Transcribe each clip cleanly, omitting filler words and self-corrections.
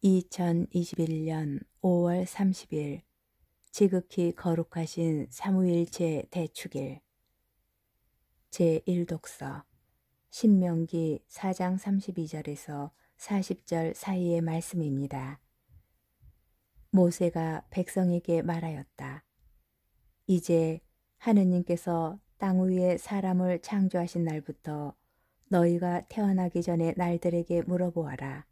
2021년 5월 30일 지극히 거룩하신 삼위일체 대축일 제1독서 신명기 4장 32절에서 40절 사이의 말씀입니다. 모세가 백성에게 말하였다. 이제 하느님께서 땅 위에 사람을 창조하신 날부터 너희가 태어나기 전의 날들에게 물어보아라.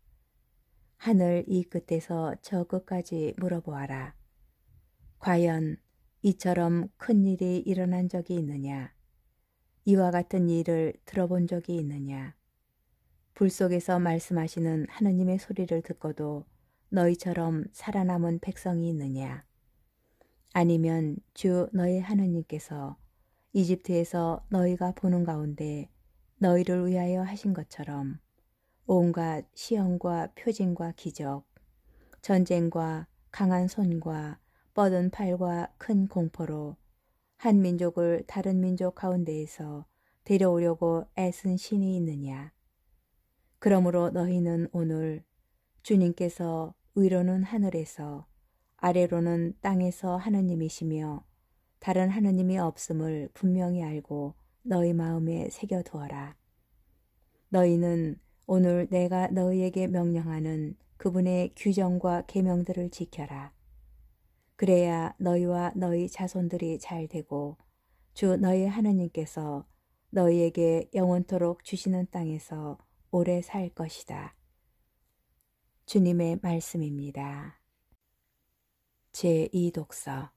하늘 이 끝에서 저 끝까지 물어보아라. 과연 이처럼 큰 일이 일어난 적이 있느냐? 이와 같은 일을 들어본 적이 있느냐? 불 속에서 말씀하시는 하느님의 소리를 듣고도 너희처럼 살아남은 백성이 있느냐? 아니면 주 너희 하느님께서 이집트에서 너희가 보는 가운데 너희를 위하여 하신 것처럼 온갖 시험과 표징과 기적, 전쟁과 강한 손과 뻗은 팔과 큰 공포로 한 민족을 다른 민족 가운데에서 데려오려고 애쓴 신이 있느냐? 그러므로 너희는 오늘 주님께서 위로는 하늘에서 아래로는 땅에서 하느님이시며 다른 하느님이 없음을 분명히 알고 너희 마음에 새겨두어라. 너희는 오늘 내가 너희에게 명령하는 그분의 규정과 계명들을 지켜라. 그래야 너희와 너희 자손들이 잘 되고 주 너희 하느님께서 너희에게 영원토록 주시는 땅에서 오래 살 것이다. 주님의 말씀입니다. 제2독서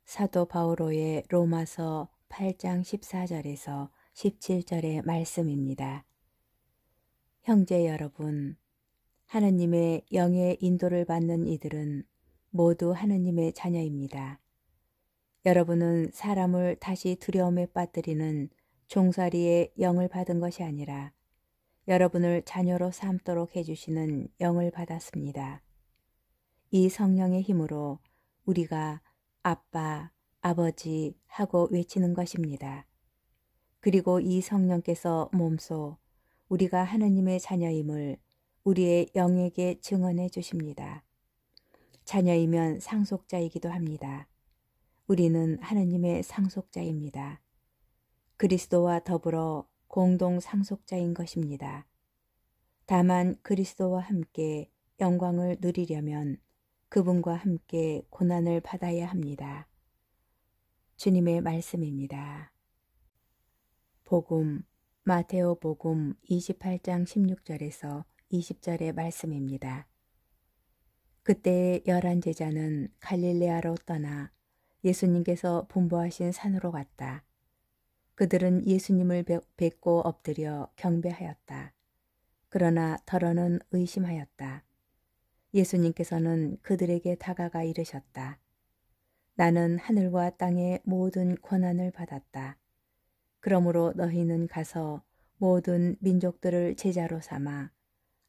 사도 바오로의 로마서 8장 14절에서 17절의 말씀입니다. 형제 여러분, 하느님의 영의 인도를 받는 이들은 모두 하느님의 자녀입니다. 여러분은 사람을 다시 두려움에 빠뜨리는 종살이의 영을 받은 것이 아니라 여러분을 자녀로 삼도록 해주시는 영을 받았습니다. 이 성령의 힘으로 우리가 아빠, 아버지 하고 외치는 것입니다. 그리고 이 성령께서 몸소 우리가 하느님의 자녀임을 우리의 영에게 증언해 주십니다. 자녀이면 상속자이기도 합니다. 우리는 하느님의 상속자입니다. 그리스도와 더불어 공동 상속자인 것입니다. 다만 그리스도와 함께 영광을 누리려면 그분과 함께 고난을 받아야 합니다. 주님의 말씀입니다. 복음 마테오 복음 28장 16절에서 20절의 말씀입니다. 그때의 11제자는 갈릴레아로 떠나 예수님께서 분부하신 산으로 갔다. 그들은 예수님을 뵙고 엎드려 경배하였다. 그러나 더러는 의심하였다. 예수님께서는 그들에게 다가가 이르셨다. 나는 하늘과 땅의 모든 권한을 받았다. 그러므로 너희는 가서 모든 민족들을 제자로 삼아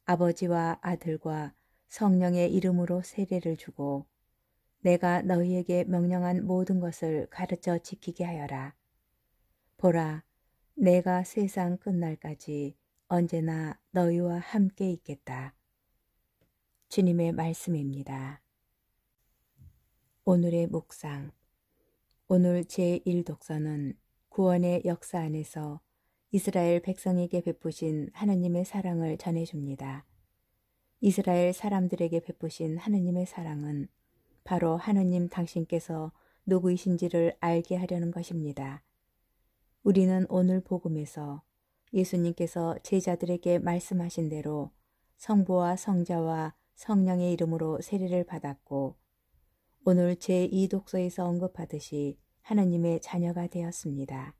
아버지와 아들과 성령의 이름으로 세례를 주고 내가 너희에게 명령한 모든 것을 가르쳐 지키게 하여라. 보라, 내가 세상 끝날까지 언제나 너희와 함께 있겠다. 주님의 말씀입니다. 오늘의 묵상. 오늘 제1독서는 구원의 역사 안에서 이스라엘 백성에게 베푸신 하느님의 사랑을 전해줍니다. 이스라엘 사람들에게 베푸신 하느님의 사랑은 바로 하느님 당신께서 누구이신지를 알게 하려는 것입니다. 우리는 오늘 복음에서 예수님께서 제자들에게 말씀하신 대로 성부와 성자와 성령의 이름으로 세례를 받았고 오늘 제2독서에서 언급하듯이 하느님의 자녀가 되었습니다.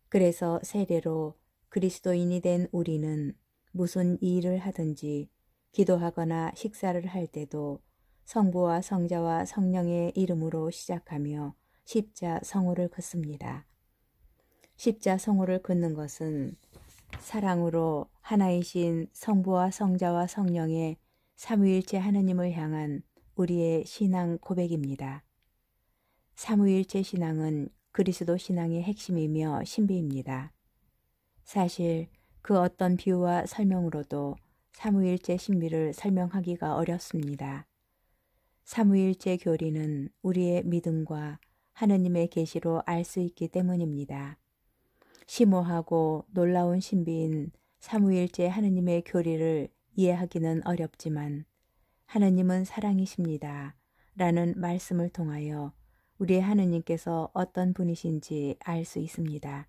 그래서 세례로 그리스도인이 된 우리는 무슨 일을 하든지 기도하거나 식사를 할 때도 성부와 성자와 성령의 이름으로 시작하며 십자성호를 긋습니다. 십자성호를 긋는 것은 사랑으로 하나이신 성부와 성자와 성령의 삼위일체 하느님을 향한 우리의 신앙 고백입니다. 삼위일체 신앙은 그리스도 신앙의 핵심이며 신비입니다. 사실 그 어떤 비유와 설명으로도 삼위일체 신비를 설명하기가 어렵습니다. 삼위일체 교리는 우리의 믿음과 하느님의 계시로 알 수 있기 때문입니다. 심오하고 놀라운 신비인 삼위일체 하느님의 교리를 이해하기는 어렵지만 하느님은 사랑이십니다. 라는 말씀을 통하여 우리의 하느님께서 어떤 분이신지 알 수 있습니다.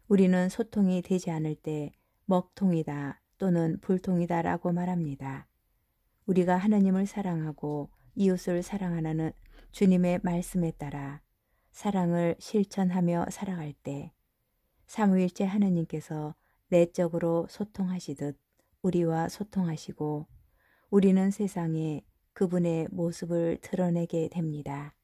우리는 소통이 되지 않을 때 먹통이다 또는 불통이다 라고 말합니다. 우리가 하느님을 사랑하고 이웃을 사랑하는 주님의 말씀에 따라 사랑을 실천하며 살아갈 때 삼위일체 하느님께서 내적으로 소통하시듯 우리와 소통하시고 우리는 세상에 그분의 모습을 드러내게 됩니다.